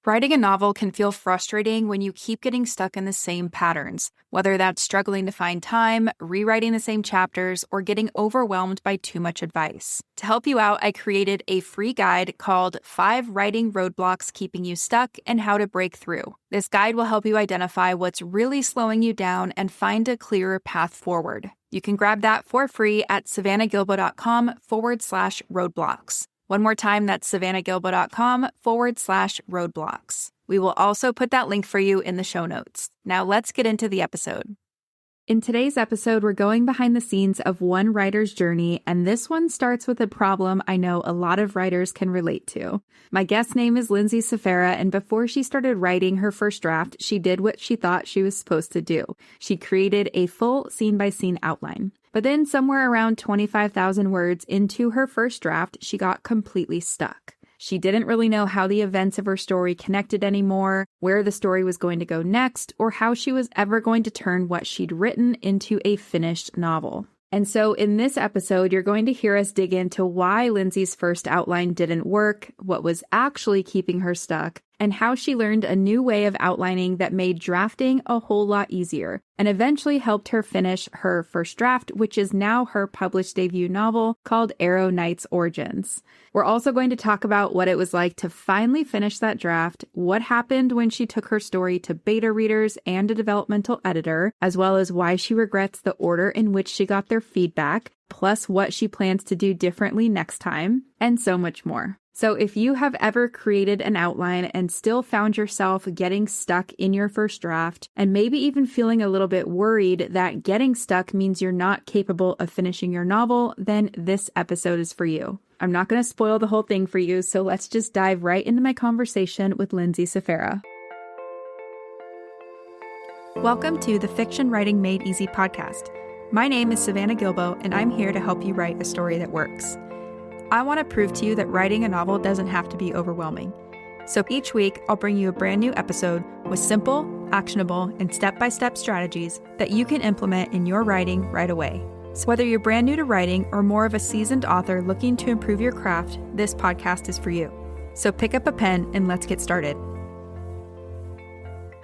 Writing a novel can feel frustrating when you keep getting stuck in the same patterns, whether that's struggling to find time, rewriting the same chapters, or getting overwhelmed by too much advice. To help you out, I created a free guide called 5 Writing Roadblocks Keeping You Stuck and How to Break Through. This guide will help you identify what's really slowing you down and find a clearer path forward. You can grab that for free at savannahgilbo.com/roadblocks. One more time, that's savannahgilbo.com/roadblocks. We will also put that link for you in the show notes. Now let's get into the episode. In today's episode, we're going behind the scenes of one writer's journey, and this one starts with a problem I know a lot of writers can relate to. My guest name is Lindsay Sfara, and before she started writing her first draft, she did what she thought she was supposed to do. She created a full scene-by-scene outline. But then somewhere around 25,000 words into her first draft, she got completely stuck. She didn't really know how the events of her story connected anymore, where the story was going to go next, or how she was ever going to turn what she'd written into a finished novel. And so in this episode, you're going to hear us dig into why Lindsay's first outline didn't work, what was actually keeping her stuck, and how she learned a new way of outlining that made drafting a whole lot easier, and eventually helped her finish her first draft, which is now her published debut novel called Aero Knights Origins. We're also going to talk about what it was like to finally finish that draft, what happened when she took her story to beta readers and a developmental editor, as well as why she regrets the order in which she got their feedback, plus what she plans to do differently next time, and so much more. So if you have ever created an outline and still found yourself getting stuck in your first draft, and maybe even feeling a little bit worried that getting stuck means you're not capable of finishing your novel, then this episode is for you. I'm not going to spoil the whole thing for you, so let's just dive right into my conversation with Lindsay Sfara. Welcome to the Fiction Writing Made Easy podcast. My name is Savannah Gilbo, and I'm here to help you write a story that works. I want to prove to you that writing a novel doesn't have to be overwhelming. So each week, I'll bring you a brand new episode with simple, actionable, and step-by-step strategies that you can implement in your writing right away. So whether you're brand new to writing or more of a seasoned author looking to improve your craft, this podcast is for you. So pick up a pen and let's get started.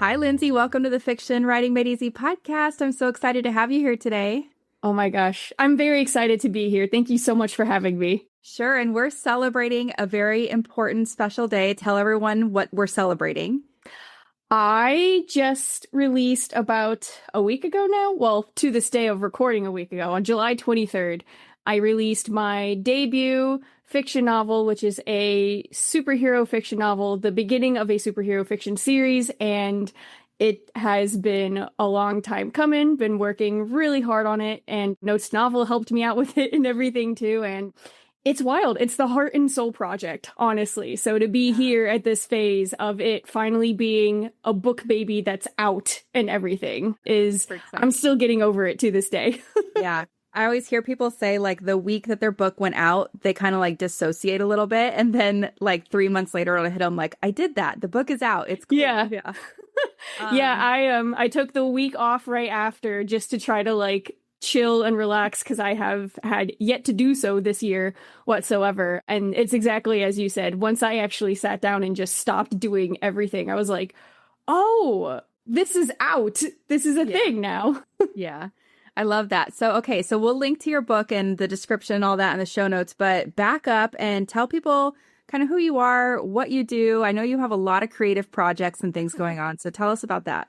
Hi, Lindsay. Welcome to the Fiction Writing Made Easy podcast. I'm so excited to have you here today. Oh my gosh. I'm very excited to be here. Thank you so much for having me. Sure. And we're celebrating a very important special day. Tell everyone what we're celebrating. I just released about a week ago now. Well, to this day of recording a week ago, on July 23rd, I released my debut fiction novel, which is a superhero fiction novel, the beginning of a superhero fiction series. And it has been a long time coming, been working really hard on it. And Notes Novel helped me out with it and everything too. And it's wild. It's the heart and soul project, honestly. So to be here at this phase of it finally being a book baby that's out and everything is, I'm still getting over it to this day. Yeah. I always hear people say like the week that their book went out, they kind of like dissociate a little bit. And then like 3 months later, it'll hit them like, I did that. The book is out. It's cool. Yeah. Yeah. I took the week off right after just to try to like chill and relax because I have had yet to do so this year whatsoever. And it's exactly as you said. Once I actually sat down and just stopped doing everything, I was like, oh, this is out. This is a thing now. Yeah. I love that. So, okay. So we'll link to your book and the description and all that in the show notes, but back up and tell people kind of who you are, what you do. I know you have a lot of creative projects and things going on. So tell us about that.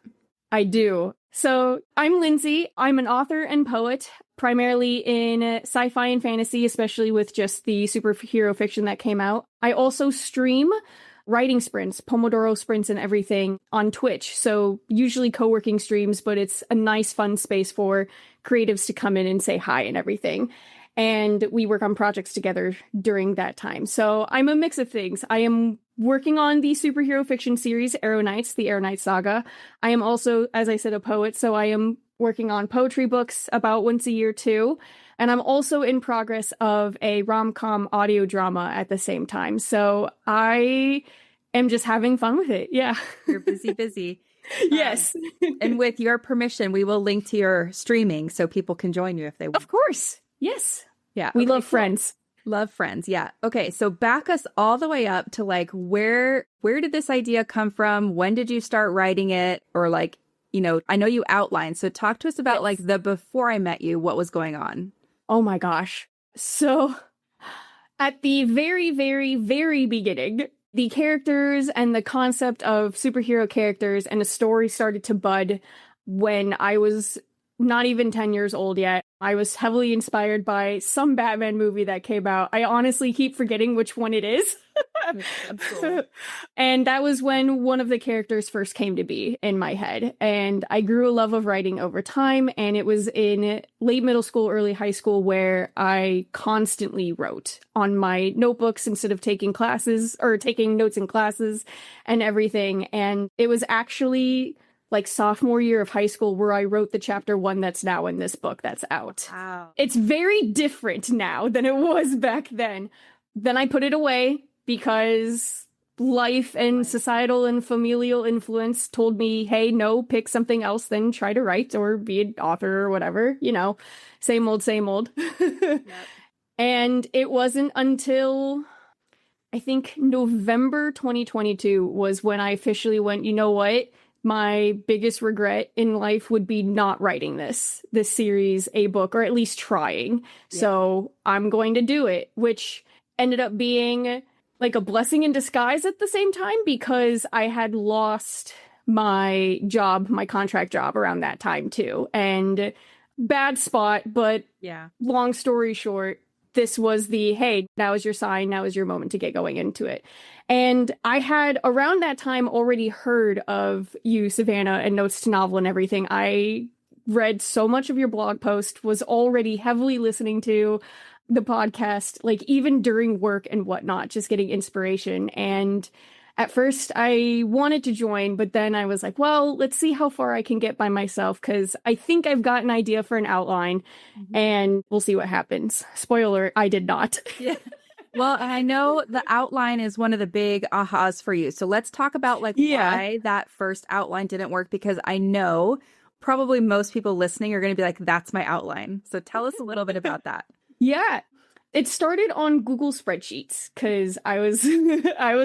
I do. So I'm Lindsay. I'm an author and poet, primarily in sci-fi and fantasy, especially with just the superhero fiction that came out. I also stream writing sprints, Pomodoro sprints and everything on Twitch. So usually co-working streams, but it's a nice, fun space for creatives to come in and say hi and everything. And we work on projects together during that time. So I'm a mix of things. I am working on the superhero fiction series, Aero Knights, the Aero Knights saga. I am also, as I said, a poet. So I am working on poetry books about once a year too. And I'm also in progress of a rom-com audio drama at the same time. So I am just having fun with it. Yeah. You're busy. Yes. And with your permission, we will link to your streaming so people can join you if they want. Of course. Yes. Yeah. We okay, love cool. friends. Love Friends. Yeah. Okay. So back us all the way up to like, where did this idea come from? When did you start writing it? Or like, I know you outlined. So talk to us about like the before I met you, what was going on? Oh my gosh. So at the very, very, very beginning, the characters and the concept of superhero characters and a story started to bud when I was not even 10 years old yet. I was heavily inspired by some Batman movie that came out. I honestly keep forgetting which one it is. That's cool. And that was when one of the characters first came to be in my head. And I grew a love of writing over time. And it was in late middle school, early high school, where I constantly wrote on my notebooks instead of taking classes or taking notes in classes and everything. And it was actually like sophomore year of high school where I wrote the chapter 1 that's now in this book that's out. Wow. It's very different now than it was back then. Then I put it away because life and societal and familial influence told me, hey, no, pick something else than try to write or be an author or whatever, same old, same old. Yep. And it wasn't until I think November 2022 was when I officially went, you know what? My biggest regret in life would be not writing this series, a book, or at least trying. Yeah. So I'm going to do it, which ended up being like a blessing in disguise at the same time because I had lost my job, my contract job around that time too. And bad spot, but yeah. Long story short, this was hey, now is your sign, now is your moment to get going into it. And I had around that time already heard of you, Savannah, and Notes to Novel and everything. I read so much of your blog post, was already heavily listening to the podcast, like even during work and whatnot, just getting inspiration. And at first I wanted to join, but then I was like, well, let's see how far I can get by myself, because I think I've got an idea for an outline and we'll see what happens. Spoiler, I did not. Yeah. Well, I know the outline is one of the big ahas for you. So let's talk about why that first outline didn't work, because I know probably most people listening are going to be like, that's my outline. So tell us a little bit about that. Yeah. It started on Google spreadsheets because I was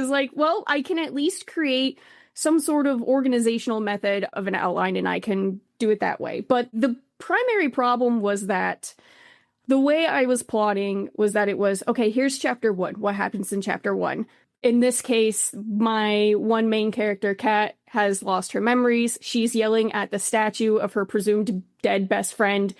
like, well, I can at least create some sort of organizational method of an outline and I can do it that way. But the primary problem was that the way I was plotting was that it was, okay, here's chapter 1. What happens in chapter 1? In this case, my one main character, Kat, has lost her memories. She's yelling at the statue of her presumed dead best friend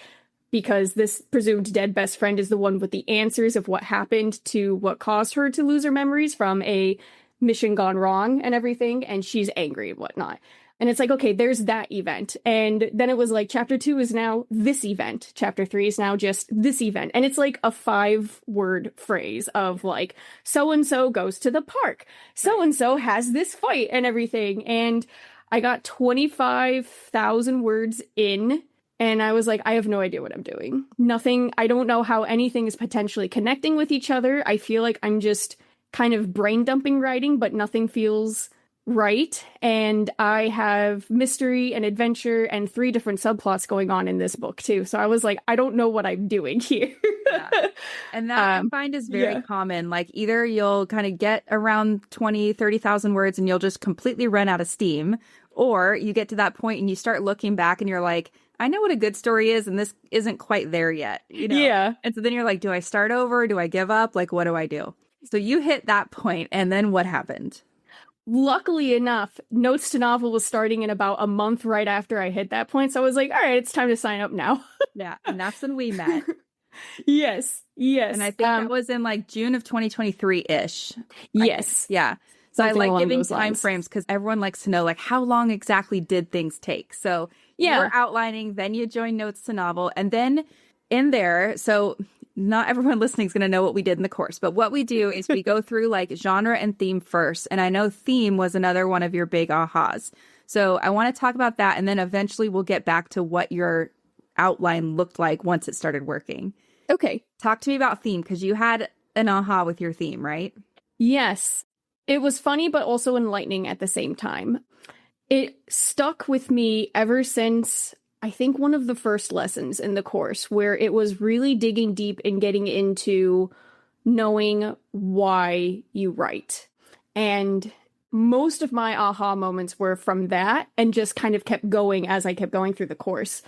because this presumed dead best friend is the one with the answers of what happened to what caused her to lose her memories from a mission gone wrong and everything. And she's angry and whatnot. And it's like, okay, there's that event. And then it was like, chapter 2 is now this event. Chapter 3 is now just this event. And it's like a 5-word phrase of like, so-and-so goes to the park. So-and-so has this fight and everything. And I got 25,000 words in. And I was like, I have no idea what I'm doing. Nothing. I don't know how anything is potentially connecting with each other. I feel like I'm just kind of brain dumping writing, but nothing feels right. And I have mystery and adventure and 3 different subplots going on in this book too. So I was like, I don't know what I'm doing here. Yeah. And that I find is very common. Like either you'll kind of get around 20, 30,000 words and you'll just completely run out of steam, or you get to that point and you start looking back and you're like, I know what a good story is, and this isn't quite there yet, Yeah. And so then you're like, do I start over? Do I give up? Like, what do I do? So you hit that point, and then what happened? Luckily enough, Notes to Novel was starting in about a month right after I hit that point. So I was like, all right, it's time to sign up now. Yeah, and that's when we met. Yes. And I think that was in like June of 2023-ish. Yes. Yeah. So I like giving time frames because everyone likes to know like how long exactly did things take. So you were outlining, then you joined Notes to Novel, and then in there, so not everyone listening is going to know what we did in the course, but what we do is we go through like genre and theme first. And I know theme was another one of your big ahas. So I want to talk about that. And then eventually we'll get back to what your outline looked like once it started working. Okay. Talk to me about theme, because you had an aha with your theme, right? Yes. It was funny, but also enlightening at the same time. It stuck with me ever since, I think, one of the first lessons in the course, where it was really digging deep and getting into knowing why you write. And most of my aha moments were from that and just kind of kept going as I kept going through the course.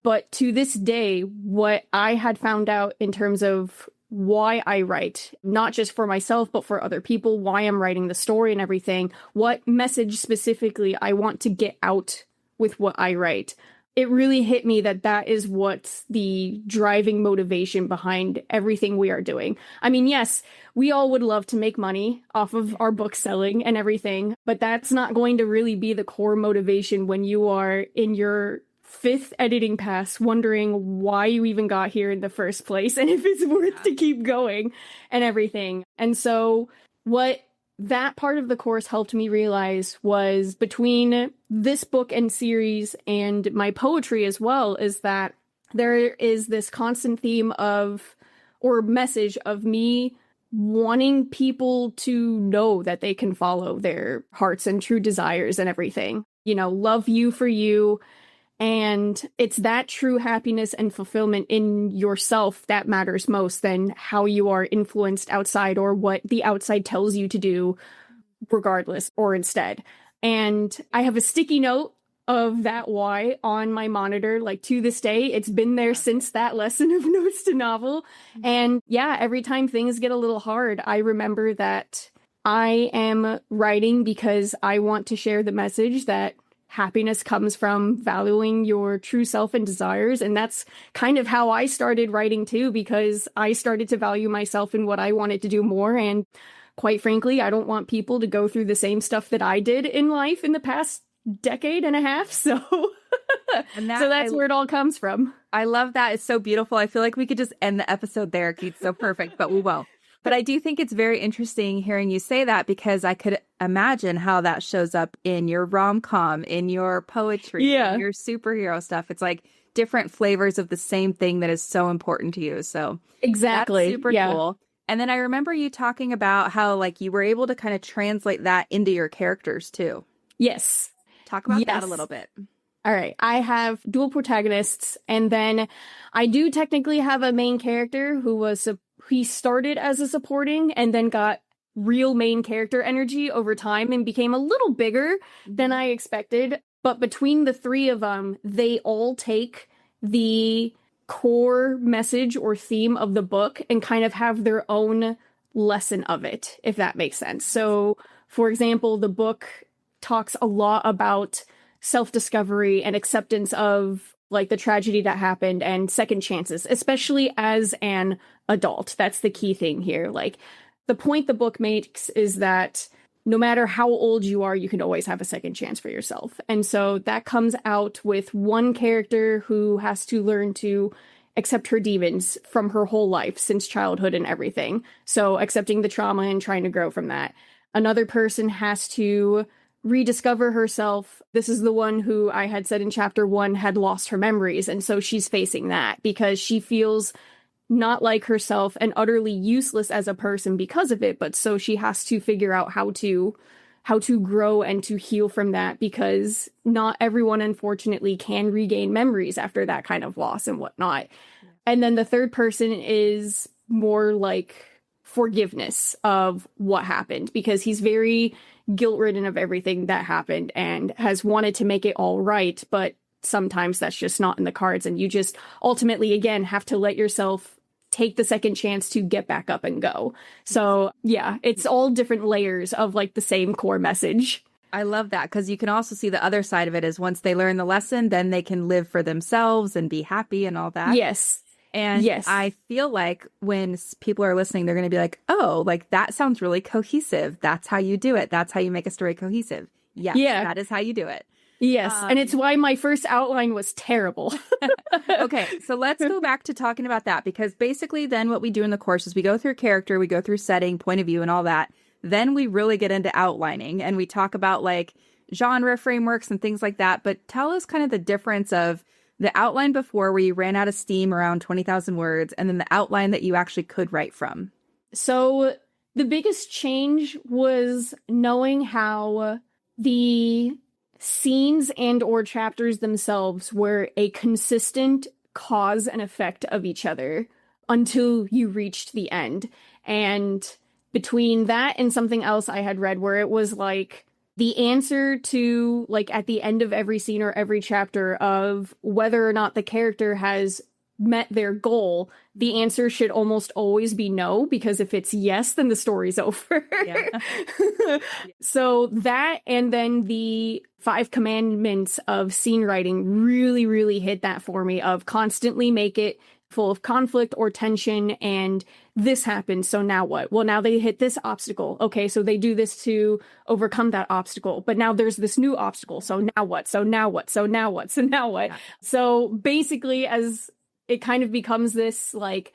But to this day, what I had found out in terms of why I write, not just for myself, but for other people, why I'm writing the story and everything, what message specifically I want to get out with what I write. It really hit me that that is what's the driving motivation behind everything we are doing. I mean, yes, we all would love to make money off of our book selling and everything, but that's not going to really be the core motivation when you are in your 5th editing pass wondering why you even got here in the first place and if it's worth to keep going and everything. And so what that part of the course helped me realize was, between this book and series and my poetry as well, is that there is this constant theme of, or message of, me wanting people to know that they can follow their hearts and true desires and everything. You know, love you for you. And it's that true happiness and fulfillment in yourself that matters most than how you are influenced outside or what the outside tells you to do, regardless or instead. And I have a sticky note of that why on my monitor, like, to this day. It's been there since that lesson of Notes to Novel. And yeah, every time things get a little hard, I remember that I am writing because I want to share the message that happiness comes from valuing your true self and desires. And that's kind of how I started writing too, because I started to value myself and what I wanted to do more. And quite frankly, I don't want people to go through the same stuff that I did in life in the past decade and a half. So, so that's where it all comes from. I love that. It's so beautiful. I feel like we could just end the episode there. It's so perfect, but we won't. But I do think it's very interesting hearing you say that, because I could imagine how that shows up in your rom-com, in your poetry, in your superhero stuff. It's like different flavors of the same thing that is so important to you. So exactly, that's super cool. And then I remember you talking about how, like, you were able to kind of translate that into your characters too. Yes. Talk about that a little bit. All right. I have dual protagonists, and then I do technically have a main character he started as a supporting and then got real main character energy over time and became a little bigger than I expected. But between the 3 of them, they all take the core message or theme of the book and kind of have their own lesson of it, if that makes sense. So, for example, the book talks a lot about self-discovery and acceptance of, like, the tragedy that happened and second chances, especially as an adult. That's the key thing here. Like, the point the book makes is that no matter how old you are, you can always have a second chance for yourself. And so that comes out with one character who has to learn to accept her demons from her whole life since childhood and everything. So accepting the trauma and trying to grow from that. Another person has to rediscover herself. This is the one who I had said in chapter 1 had lost her memories. And so she's facing that because she feels not like herself and utterly useless as a person because of it. But so she has to figure out how to grow and to heal from that, because not everyone, unfortunately, can regain memories after that kind of loss and whatnot. Yeah. And then the third person is more like forgiveness of what happened, because he's very guilt-ridden of everything that happened and has wanted to make it all right, but sometimes that's just not in the cards, and you just ultimately, again, have to let yourself take the second chance to get back up and go. So yeah, it's all different layers of, like, the same core message. I love that, because you can also see the other side of it is once they learn the lesson, then they can live for themselves and be happy and all that. Yes. And I feel like when people are listening, they're going to be like, oh, like, that sounds really cohesive. That's how you do it. That's how you make a story cohesive. Yes, yeah, that is how you do it. Yes, and it's why my first outline was terrible. Okay, so let's go back to talking about that, because basically then what we do in the course is we go through character, we go through setting, point of view, and all that. Then we really get into outlining, and we talk about, like, genre frameworks and things like that. But tell us kind of the difference of the outline before, where you ran out of steam around 20,000 words, and then the outline that you actually could write from. So the biggest change was knowing how the scenes and or chapters themselves were a consistent cause and effect of each other until you reached the end. And between that and something else I had read where it was like the answer to, like, at the end of every scene or every chapter of whether or not the character has met their goal, the answer should almost always be no, because if it's yes, then the story's over. Yeah. So that, and then the 5 commandments of scene writing really, really hit that for me, of constantly make it full of conflict or tension, and this happens, so now what? Well, now they hit this obstacle. Okay, so they do this to overcome that obstacle, but now there's this new obstacle, so now what? So now what? So now what? So now what? Yeah. So basically, as it kind of becomes this, like,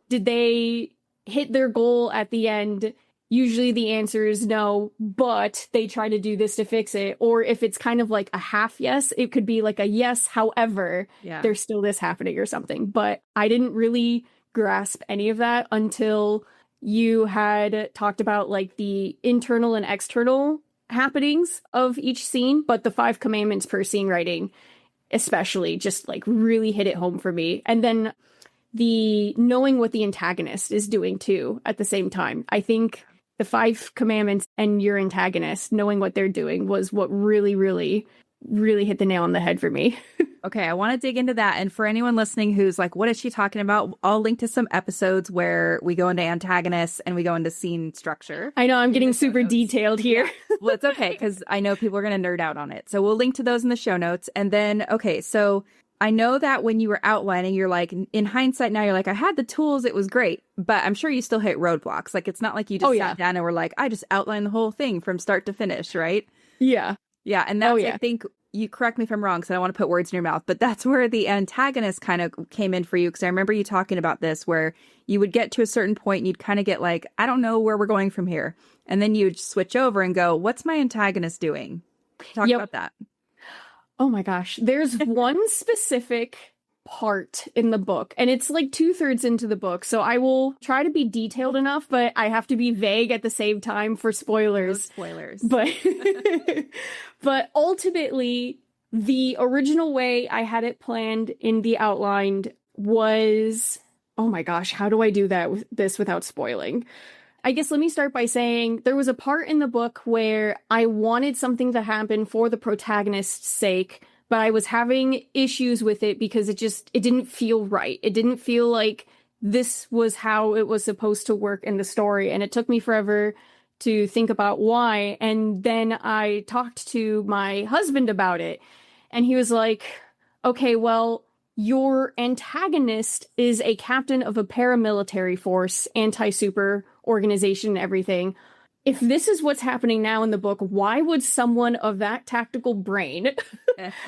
did they hit their goal at the end? Usually the answer is no, but they try to do this to fix it. Or if it's kind of like a half yes, it could be like a yes, however, there's still this happening or something. But I didn't really grasp any of that until you had talked about like the internal and external happenings of each scene. But the 5 commandments per scene writing especially just like really hit it home for me. And then the knowing what the antagonist is doing too at the same time. I think the 5 commandments and your antagonist, knowing what they're doing, was what really, really, really hit the nail on the head for me. Okay, I want to dig into that. And for anyone listening who's like, what is she talking about? I'll link to some episodes where we go into antagonists and we go into scene structure. I know I'm getting super detailed here. Yeah. Well, it's okay, because I know people are going to nerd out on it. So we'll link to those in the show notes. And then, okay, so I know that when you were outlining, you're like, in hindsight now, you're like, I had the tools, it was great. But I'm sure you still hit roadblocks. Like, it's not like you just sat down and were like, I just outlined the whole thing from start to finish, right? Yeah. Yeah, and that's, I think, you correct me if I'm wrong, because I don't want to put words in your mouth, but that's where the antagonist kind of came in for you, because I remember you talking about this, where you would get to a certain point and you'd kind of get like, I don't know where we're going from here. And then you'd switch over and go, what's my antagonist doing? Talk about that. Oh my gosh. There's one specific part in the book, and it's like 2/3 into the book, so I will try to be detailed enough, but I have to be vague at the same time for spoilers. No spoilers. But but ultimately, the original way I had it planned in the outline was, oh my gosh, how do I do that with this without spoiling? I guess let me start by saying there was a part in the book where I wanted something to happen for the protagonist's sake, but I was having issues with it because it didn't feel right. It didn't feel like this was how it was supposed to work in the story. And it took me forever to think about why. And then I talked to my husband about it, and he was like, okay, well, your antagonist is a captain of a paramilitary force, anti-super organization and everything. If this is what's happening now in the book, why would someone of that tactical brain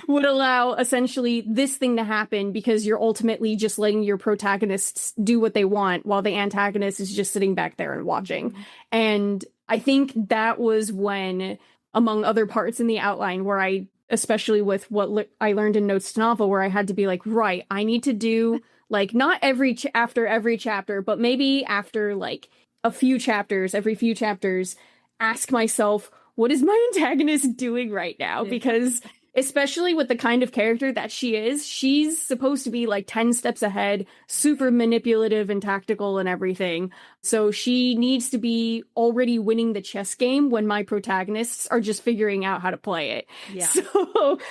would allow essentially this thing to happen? Because you're ultimately just letting your protagonists do what they want while the antagonist is just sitting back there and watching. Mm-hmm. And I think that was when, among other parts in the outline, where I, especially with what I learned in Notes to Novel, where I had to be like, right, I need to do like not after every chapter, but maybe after like every few chapters, ask myself, what is my antagonist doing right now? Because especially with the kind of character that she's supposed to be like 10 steps ahead, super manipulative and tactical and everything. So she needs to be already winning the chess game when my protagonists are just figuring out how to play it. Yeah.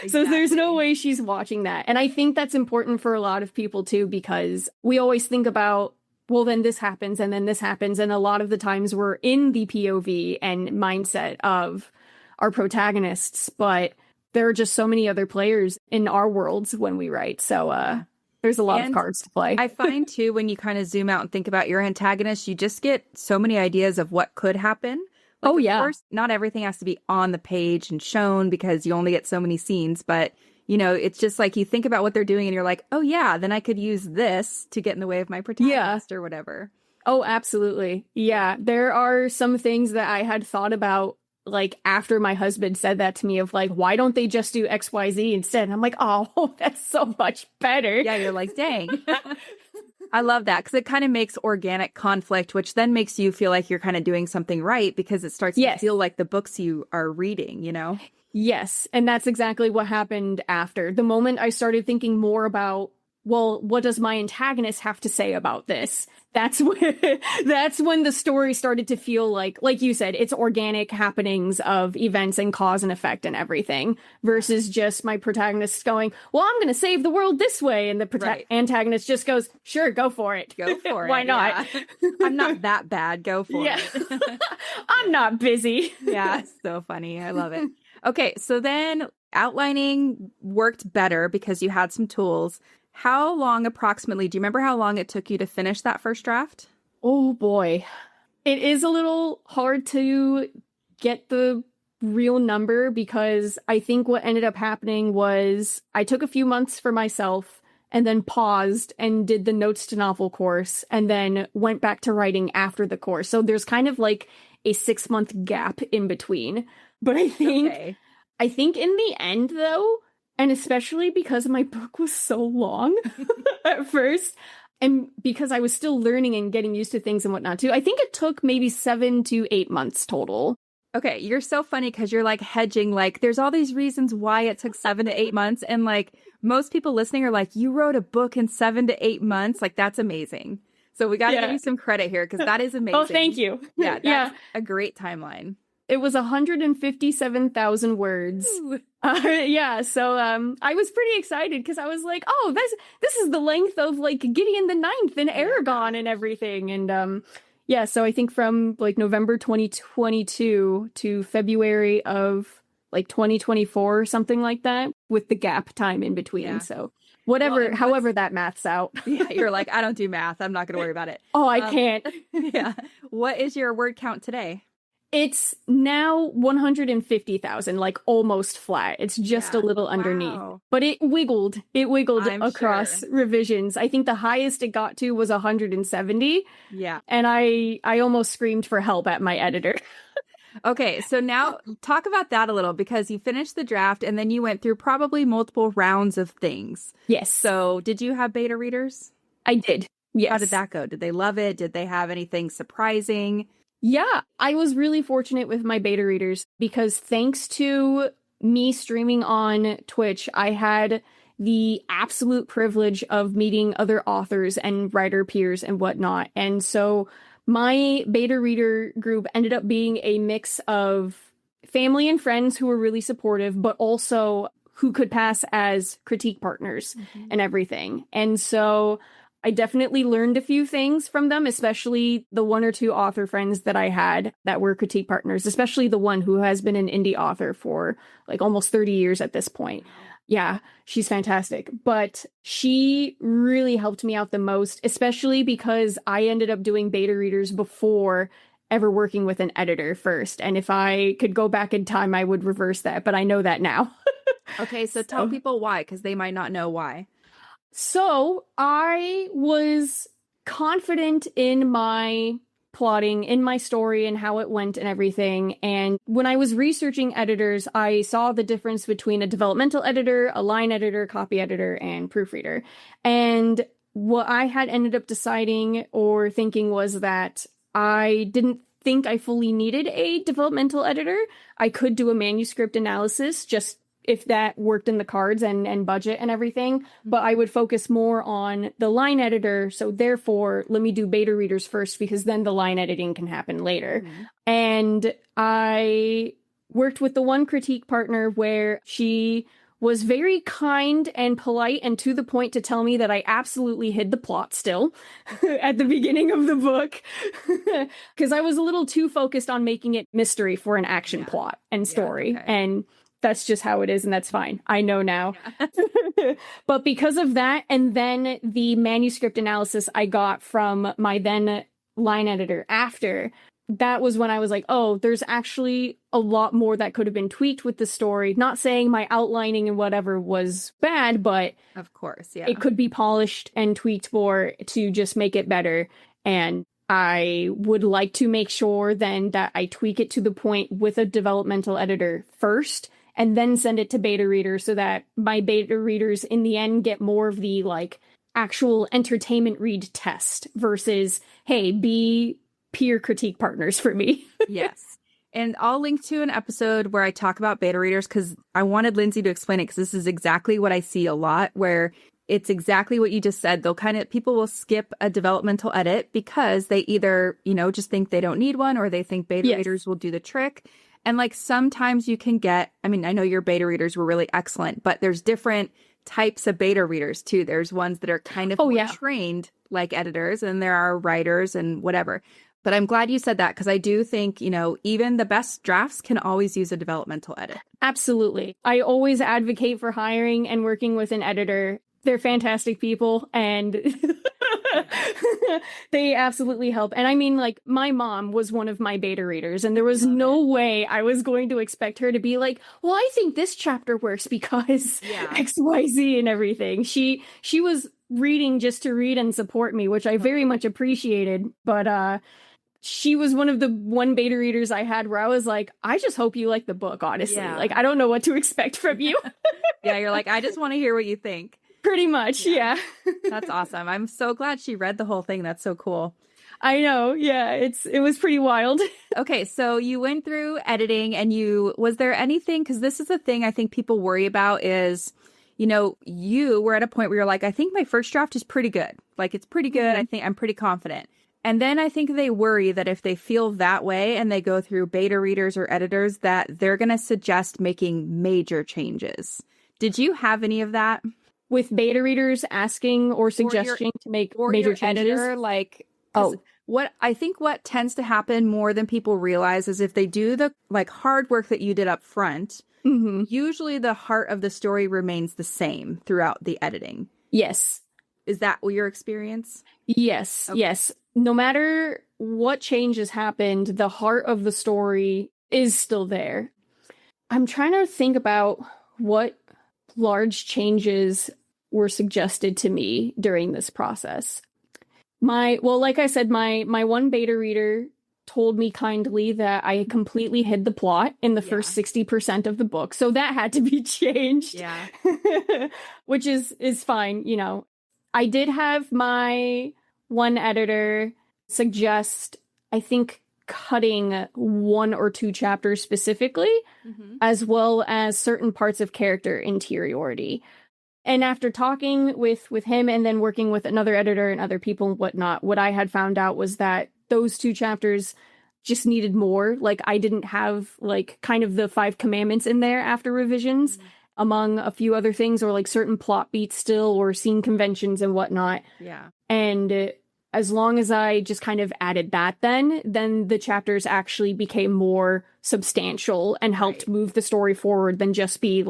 So there's no way she's watching that. And I think that's important for a lot of people too, because we always think about, well, then this happens, and then this happens. And a lot of the times we're in the POV and mindset of our protagonists, but there are just so many other players in our worlds when we write. So there's a lot of cards to play. I find too, when you kind of zoom out and think about your antagonist, you just get so many ideas of what could happen. Like, of course, not everything has to be on the page and shown because you only get so many scenes, but you know, it's just like you think about what they're doing and you're like, oh yeah, then I could use this to get in the way of my protagonist or whatever. Oh, absolutely. Yeah. There are some things that I had thought about like after my husband said that to me of like, why don't they just do XYZ instead? And I'm like, oh, that's so much better. Yeah. You're like, dang. I love that, because it kind of makes organic conflict, which then makes you feel like you're kind of doing something right, because it starts to feel like the books you are reading, you know? Yes, and that's exactly what happened after. The moment I started thinking more about well, what does my antagonist have to say about this? That's when the story started to feel like you said, it's organic happenings of events and cause and effect and everything, versus just my protagonist going, well, I'm going to save the world this way. And the antagonist just goes, sure, go for it. Go for it. Why not? Yeah. I'm not that bad. Go for it. I'm not busy. Yeah, so funny. I love it. Okay, so then outlining worked better because you had some tools. How long approximately, do you remember how long it took you to finish that first draft? Oh boy. It is a little hard to get the real number because I think what ended up happening was I took a few months for myself and then paused and did the notes to novel course and then went back to writing after the course. So there's kind of like a 6-month gap in between. But I think in the end though, and especially because my book was so long at first, and because I was still learning and getting used to things and whatnot too, I think it took maybe 7 to 8 months total. Okay, you're so funny because you're like hedging, like there's all these reasons why it took 7 to 8 months. And like most people listening are like, you wrote a book in 7 to 8 months. Like that's amazing. So we got to give you some credit here because that is amazing. Oh, thank you. Yeah, that's a great timeline. It was 157,000 words. So I was pretty excited because I was like, oh, this is the length of like Gideon the Ninth and Aragon and everything. And so I think from like November 2022 to February of like 2024 or something like that, with the gap time in between. Yeah. So however that maths out. Yeah, you're like, I don't do math. I'm not going to worry about it. Oh, I can't. Yeah. What is your word count today? It's now 150,000, like almost flat. It's just a little underneath. But it wiggled. Across revisions. I think the highest it got to was 170. Yeah. And I almost screamed for help at my editor. Okay, so now talk about that a little because you finished the draft and then you went through probably multiple rounds of things. Yes. So did you have beta readers? I did. Yes. How did that go? Did they love it? Did they have anything surprising? Yeah, I was really fortunate with my beta readers because thanks to me streaming on Twitch, I had the absolute privilege of meeting other authors and writer peers and whatnot. And so my beta reader group ended up being a mix of family and friends who were really supportive, but also who could pass as critique partners and everything. And so I definitely learned a few things from them, especially the 1 or 2 author friends that I had that were critique partners, especially the one who has been an indie author for like almost 30 years at this point. Yeah, she's fantastic. But she really helped me out the most, especially because I ended up doing beta readers before ever working with an editor first. And if I could go back in time, I would reverse that. But I know that now. Okay, so tell people why, because they might not know why. So I was confident in my plotting, in my story and how it went and everything. And when I was researching editors, I saw the difference between a developmental editor, a line editor, copy editor, and proofreader. And what I had ended up deciding or thinking was that I didn't think I fully needed a developmental editor. I could do a manuscript analysis just if that worked in the cards and budget and everything, but I would focus more on the line editor. So therefore, let me do beta readers first because then the line editing can happen later. And I worked with the one critique partner where she was very kind and polite and to the point to tell me that I absolutely hid the plot still at the beginning of the book because I was a little too focused on making it mystery for an action plot and story. And that's just how it is, and that's fine. I know now. But because of that, and then the manuscript analysis I got from my then line editor after, that was when I was like, oh, there's actually a lot more that could have been tweaked with the story. Not saying my outlining and whatever was bad, but of course, it could be polished and tweaked more to just make it better. And I would like to make sure then that I tweak it to the point with a developmental editor first, and then send it to beta readers so that my beta readers in the end get more of the like actual entertainment read test versus, hey, be peer critique partners for me. Yes. And I'll link to an episode where I talk about beta readers because I wanted Lindsay to explain it because this is exactly what I see a lot where it's exactly what you just said. People will skip a developmental edit because they either, just think they don't need one, or they think beta readers will do the trick. And like sometimes you can get, I mean, I know your beta readers were really excellent, but there's different types of beta readers too. There's ones that are kind of more trained like editors, and there are writers and whatever. But I'm glad you said that, because I do think, even the best drafts can always use a developmental edit. Absolutely. I always advocate for hiring and working with an editor. They're fantastic people, and they absolutely help. And I mean, like, my mom was one of my beta readers, and there was no way I was going to expect her to be like, well, I think this chapter works because XYZ and everything. She was reading just to read and support me, which I very much appreciated. But she was one of the beta readers I had where I was like, I just hope you like the book, honestly. Yeah. Like, I don't know what to expect from you. Yeah, you're like, I just want to hear what you think. Pretty much, yeah. That's awesome. I'm so glad she read the whole thing. That's so cool. I know, yeah. It was pretty wild. Okay, so you went through editing, and was there anything, because this is the thing I think people worry about is, you were at a point where you're like, I think my first draft is pretty good. Like, it's pretty good. I think I'm pretty confident. And then I think they worry that if they feel that way and they go through beta readers or editors, that they're going to suggest making major changes. Did you have any of that? With beta readers asking or suggesting to make major changes? Editor, like, what tends to happen more than people realize is if they do the hard work that you did up front, usually the heart of the story remains the same throughout the editing. Yes. Is that your experience? Yes. Okay. Yes. No matter what changes happened, the heart of the story is still there. I'm trying to think about what large changes were suggested to me during this process. Like I said, my one beta reader told me kindly that I completely hid the plot in the first 60% of the book. So that had to be changed. Yeah. Which is fine, I did have my one editor suggest, I think, cutting 1 or 2 chapters specifically, as well as certain parts of character interiority. And after talking with him and then working with another editor and other people and whatnot, what I had found out was that those 2 chapters just needed more. Like, I didn't have kind of the 5 commandments in there after revisions, among a few other things, or certain plot beats still, or scene conventions and whatnot. Yeah. And as long as I just kind of added that, then the chapters actually became more substantial and helped move the story forward than just be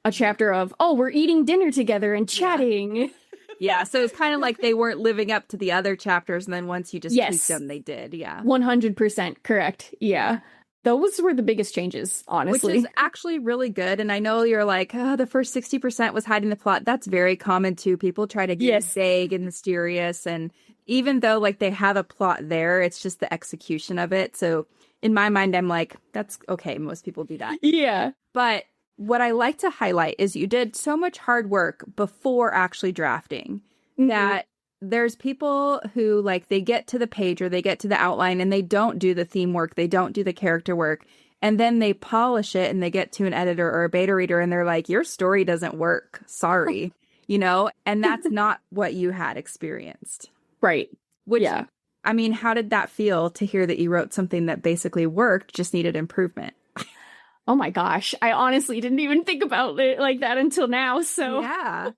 a chapter of, oh, we're eating dinner together and chatting. Yeah, so it's kind of like they weren't living up to the other chapters, and then once you just tweaked them, they did, 100% correct, yeah. Those were the biggest changes, honestly. Which is actually really good, and I know you're like, oh, the first 60% was hiding the plot. That's very common, too. People try to get vague and mysterious, and even though, they have a plot there, it's just the execution of it. So in my mind, I'm like, that's okay, most people do that. Yeah. But what I like to highlight is you did so much hard work before actually drafting that there's people who they get to the page or they get to the outline and they don't do the theme work. They don't do the character work. And then they polish it and they get to an editor or a beta reader and they're like, your story doesn't work. Sorry. And that's not what you had experienced. Right. Which, I mean, how did that feel to hear that you wrote something that basically worked, just needed improvement? Oh my gosh, I honestly didn't even think about it like that until now. So yeah.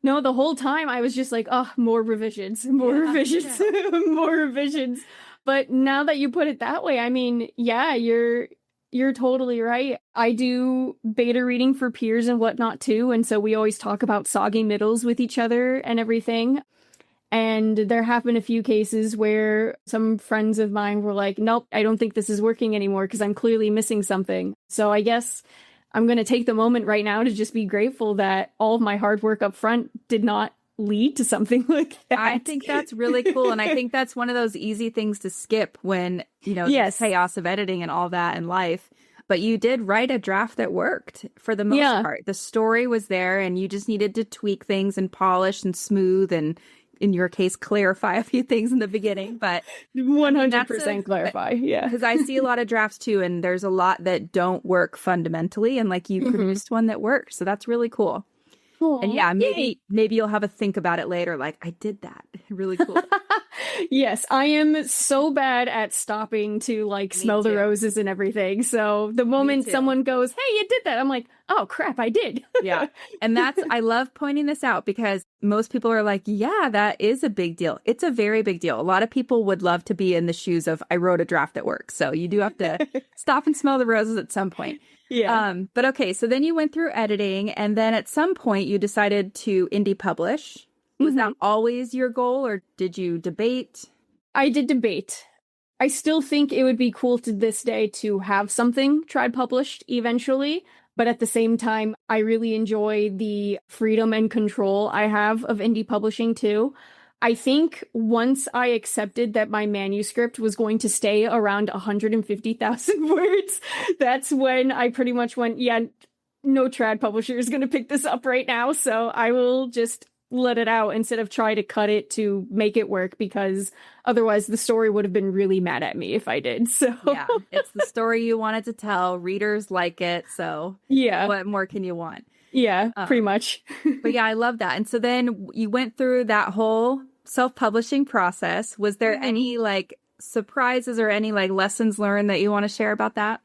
No, the whole time I was just like, oh, more revisions. More revisions. But now that you put it that way, I mean, yeah, you're totally right. I do beta reading for peers and whatnot too. And so we always talk about soggy middles with each other and everything. And there have been a few cases where some friends of mine were like, nope, I don't think this is working anymore because I'm clearly missing something. So I guess I'm going to take the moment right now to just be grateful that all of my hard work up front did not lead to something like that. I think that's really cool. And I think that's one of those easy things to skip when, the chaos of editing and all that in life. But you did write a draft that worked for the most part. The story was there and you just needed to tweak things and polish and smooth and, in your case, clarify a few things in the beginning, but 100% clarify. Yeah. Because I see a lot of drafts too, and there's a lot that don't work fundamentally, and you produced one that worked. So that's really cool. And Aw, yeah, yay. maybe you'll have a think about it later, like, I did that. Really cool. Yes, I am so bad at stopping to like Me smell the too. roses and everything. So the Me moment too. someone goes, "Hey, you did that," I'm like, "Oh crap, I did." Yeah. And I love pointing this out because most people are like, yeah, that is a big deal. It's a very big deal. A lot of people would love to be in the shoes of, I wrote a draft at work. So you do have to stop and smell the roses at some point. Yeah. But okay, so then you went through editing, and then at some point you decided to indie publish. Was that always your goal, or did you debate? I did debate. I still think it would be cool to this day to have something tried published eventually, but at the same time, I really enjoy the freedom and control I have of indie publishing too. I think once I accepted that my manuscript was going to stay around 150,000 words, that's when I pretty much went, yeah, no trad publisher is going to pick this up right now, so I will just let it out instead of try to cut it to make it work, because otherwise the story would have been really mad at me if I did. So Yeah, it's the story you wanted to tell. Readers like it, so yeah, what more can you want? yeah, pretty much. But yeah, I love that. And so then you went through that whole self-publishing process. Was there any like surprises or any like lessons learned that you want to share about that?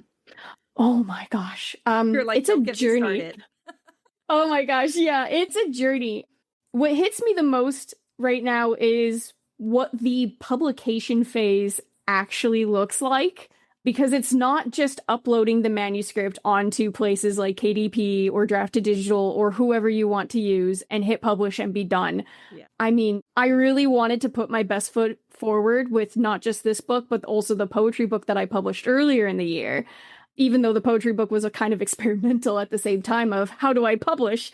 Oh my gosh. You're like, It's a don't get me journey. started. Oh my gosh, yeah, it's a journey. What hits me the most right now is what the publication phase actually looks like, because it's not just uploading the manuscript onto places like KDP or Draft to Digital or whoever you want to use and hit publish and be done. Yeah. I mean, I really wanted to put my best foot forward with not just this book, but also the poetry book that I published earlier in the year. Even though the poetry book was a kind of experimental at the same time of how do I publish?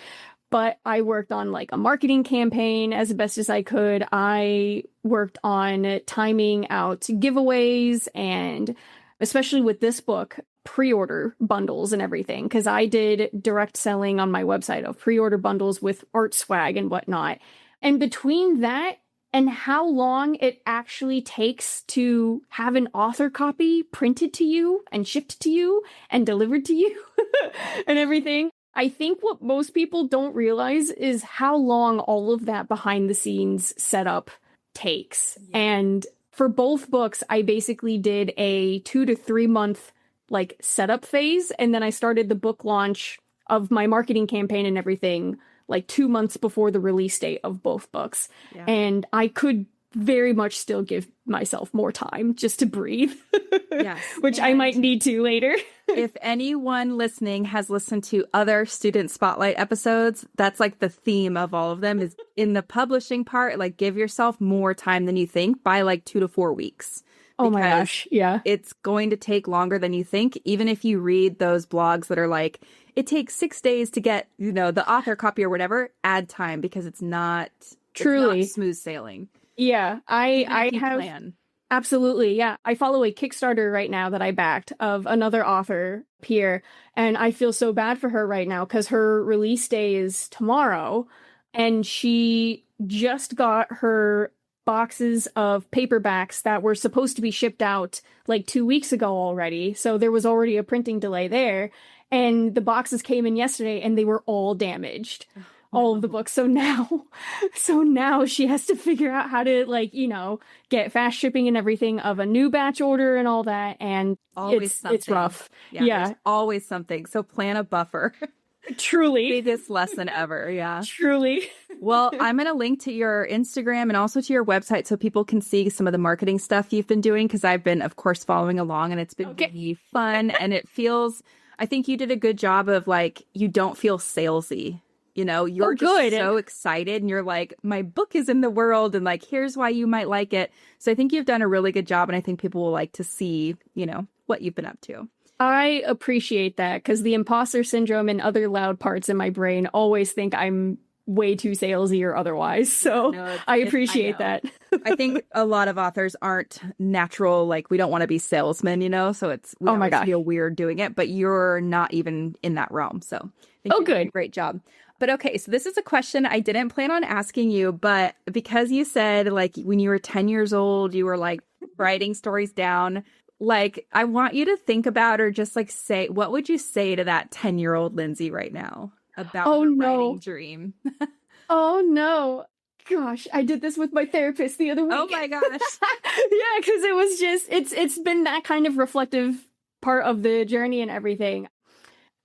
But I worked on like a marketing campaign as best as I could. I worked on timing out giveaways, and especially with this book, pre-order bundles and everything, because I did direct selling on my website of pre-order bundles with art swag and whatnot. And between that and how long it actually takes to have an author copy printed to you and shipped to you and delivered to you and everything, I think what most people don't realize is how long all of that behind the scenes setup takes. Yeah. And for both books, I basically did a 2 to 3 month like setup phase. And then I started the book launch of my marketing campaign and everything like 2 months before the release date of both books. Yeah. And I could very much still give myself more time just to breathe. Yes. Which I might need to later. If anyone listening has listened to other student spotlight episodes, that's like the theme of all of them is in the publishing part, like give yourself more time than you think by like 2 to 4 weeks. Oh my gosh. Yeah. It's going to take longer than you think. Even if you read those blogs that are like, it takes 6 days to get, you know, the author copy or whatever, add time because it's not truly smooth sailing. Yeah, I have plan. Absolutely. Yeah. I follow a Kickstarter right now that I backed of another author peer, and I feel so bad for her right now because her release day is tomorrow, and she just got her boxes of paperbacks that were supposed to be shipped out like 2 weeks ago already. So there was already a printing delay there, and the boxes came in yesterday and they were all damaged. All of the books. So now she has to figure out how to, like, you know, get fast shipping and everything of a new batch order and all that. And it's rough. Yeah. Always something. So plan a buffer. Truly. Biggest lesson ever. Yeah. Truly. Well, I'm going to link to your Instagram and also to your website so people can see some of the marketing stuff you've been doing, because I've been, of course, following along, and it's been really fun. And it feels, I think you did a good job of, like, you don't feel salesy. You know, you're just so excited and you're like, my book is in the world and like, here's why you might like it. So I think you've done a really good job, and I think people will like to see, you know, what you've been up to. I appreciate that, because the imposter syndrome and other loud parts in my brain always think I'm way too salesy or otherwise. So I appreciate that. I think a lot of authors aren't natural. Like, we don't want to be salesmen, you know, so we always feel weird doing it, but you're not even in that realm. So I think you're doing a great job. But okay, so this is a question I didn't plan on asking you, but because you said like when you were 10 years old, you were like writing stories down, like I want you to think about, or just like say, what would you say to that 10-year-old Lindsay right now? about Oh, her no. writing dream. Oh no. Gosh, I did this with my therapist the other week. Oh my gosh. Yeah, because it was just it's been that kind of reflective part of the journey and everything.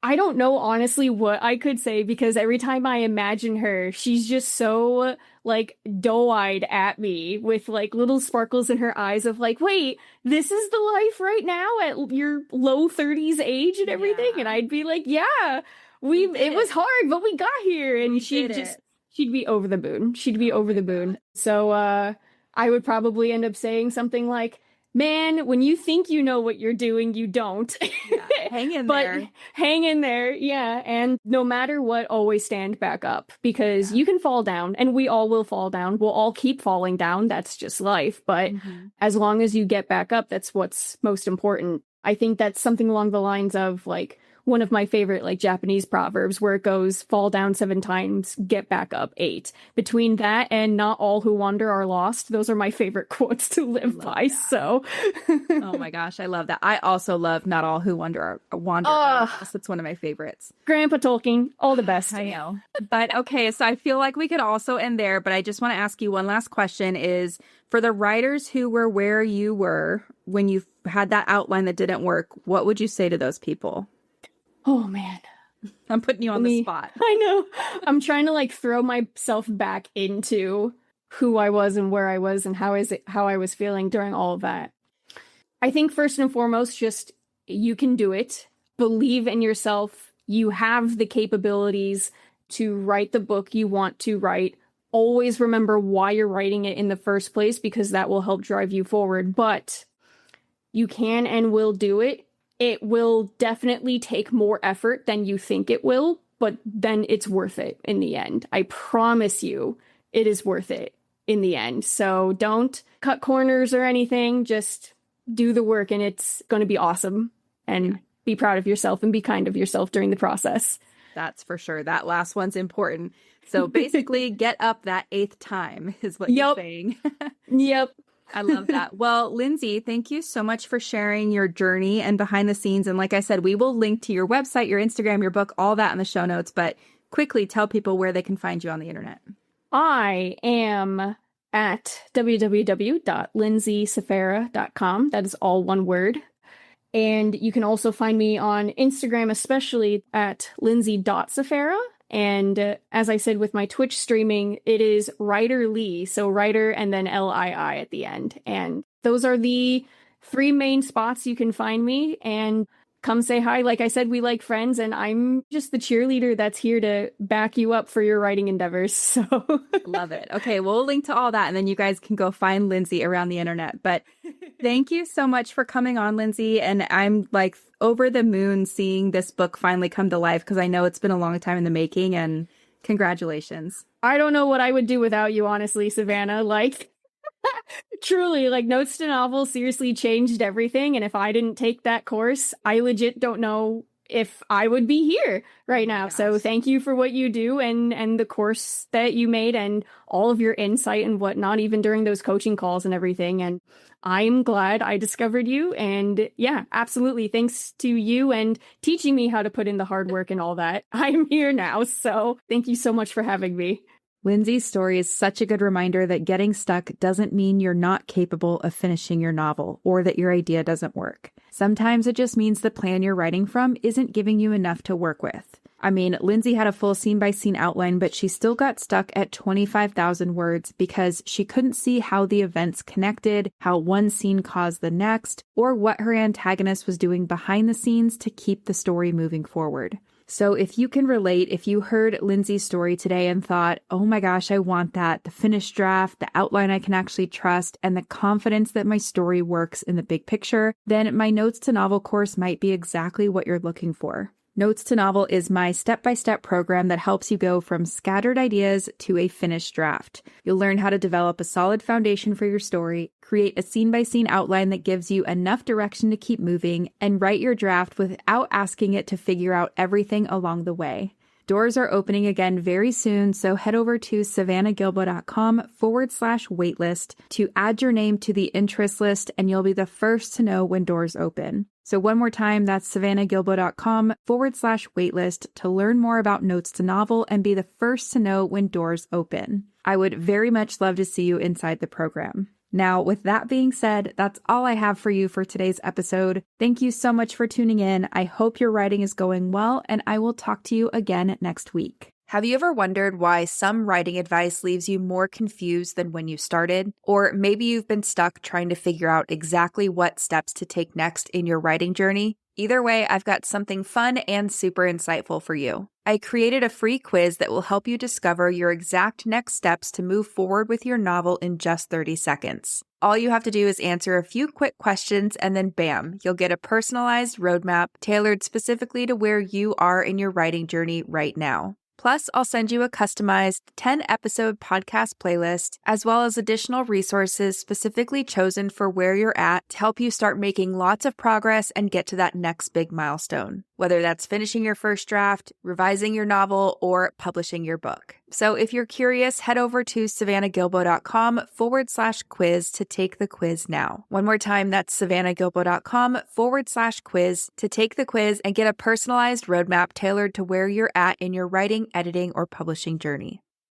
I don't know honestly what I could say because every time I imagine her, she's just so like doe-eyed at me with like little sparkles in her eyes of like, wait, this is the life right now at your low 30s age and everything. Yeah. And I'd be like, yeah, it was hard, but we got here. And she'd be over the moon. She'd be over the moon. So I would probably end up saying something like, man, when you think you know what you're doing, you don't. Yeah, hang in but there. hang in there, yeah. And no matter what, always stand back up because you can fall down and we all will fall down. We'll all keep falling down. That's just life. But as long as you get back up, that's what's most important. I think that's something along the lines of like one of my favorite like Japanese proverbs where it goes fall down 7 times, get back up 8. Between that and not all who wander are lost, those are my favorite quotes to live by. That. So oh my gosh, I love that. I also love not all who wander are lost. That's one of my favorites. Grandpa Tolkien, all the best. I know. But okay, so I feel like we could also end there, but I just want to ask you one last question is for the writers who were where you were when you had that outline that didn't work, what would you say to those people? Oh, man. I'm putting you on the spot. I know. I'm trying to like throw myself back into who I was and where I was and how I was feeling during all of that. I think first and foremost, just you can do it. Believe in yourself. You have the capabilities to write the book you want to write. Always remember why you're writing it in the first place because that will help drive you forward. But you can and will do it. It will definitely take more effort than you think it will, but then it's worth it in the end. I promise you, it is worth it in the end. So don't cut corners or anything. Just do the work and it's going to be awesome. And be proud of yourself and be kind of yourself during the process. That's for sure. That last one's important. So basically, get up that 8th time is what you're saying. Yep. I love that. Well, Lindsay, thank you so much for sharing your journey and behind the scenes. And like I said, we will link to your website, your Instagram, your book, all that in the show notes. But quickly tell people where they can find you on the internet. I am at www.lindsaysfara.com. That is all one word. And you can also find me on Instagram, especially at lindsay.sfara. And as I said with my Twitch streaming, it is Writer Lee. So writer and then L-I-I at the end. And those are the 3 main spots you can find me. And come say hi. Like I said, we like friends. And I'm just the cheerleader that's here to back you up for your writing endeavors. So love it. Okay, we'll link to all that. And then you guys can go find Lindsay around the internet. But thank you so much for coming on, Lindsay. And I'm like over the moon seeing this book finally come to life because I know it's been a long time in the making and congratulations. I don't know what I would do without you, honestly, Savannah. Like, truly, like Notes to Novel seriously changed everything. And if I didn't take that course, I legit don't know if I would be here right now. So thank you for what you do and the course that you made and all of your insight and whatnot, even during those coaching calls and everything. And I'm glad I discovered you. And yeah, absolutely. Thanks to you and teaching me how to put in the hard work and all that. I'm here now. So thank you so much for having me. Lindsay's story is such a good reminder that getting stuck doesn't mean you're not capable of finishing your novel or that your idea doesn't work. Sometimes it just means the plan you're writing from isn't giving you enough to work with. I mean, Lindsay had a full scene-by-scene outline, but she still got stuck at 25,000 words because she couldn't see how the events connected, how one scene caused the next, or what her antagonist was doing behind the scenes to keep the story moving forward. So if you can relate, if you heard Lindsay's story today and thought, oh my gosh, I want that, the finished draft, the outline I can actually trust, and the confidence that my story works in the big picture, then my Notes to Novel course might be exactly what you're looking for. Notes to Novel is my step-by-step program that helps you go from scattered ideas to a finished draft. You'll learn how to develop a solid foundation for your story, create a scene-by-scene outline that gives you enough direction to keep moving, and write your draft without asking it to figure out everything along the way. Doors are opening again very soon, so head over to savannahgilbo.com/waitlist to add your name to the interest list, and you'll be the first to know when doors open. So one more time, that's savannahgilbo.com/waitlist to learn more about Notes to Novel and be the first to know when doors open. I would very much love to see you inside the program. Now, with that being said, that's all I have for you for today's episode. Thank you so much for tuning in. I hope your writing is going well, and I will talk to you again next week. Have you ever wondered why some writing advice leaves you more confused than when you started? Or maybe you've been stuck trying to figure out exactly what steps to take next in your writing journey? Either way, I've got something fun and super insightful for you. I created a free quiz that will help you discover your exact next steps to move forward with your novel in just 30 seconds. All you have to do is answer a few quick questions and then bam, you'll get a personalized roadmap tailored specifically to where you are in your writing journey right now. Plus, I'll send you a customized 10-episode podcast playlist, as well as additional resources specifically chosen for where you're at to help you start making lots of progress and get to that next big milestone, whether that's finishing your first draft, revising your novel, or publishing your book. So if you're curious, head over to savannahgilbo.com/quiz to take the quiz now. One more time, that's savannahgilbo.com/quiz to take the quiz and get a personalized roadmap tailored to where you're at in your writing, editing, or publishing journey.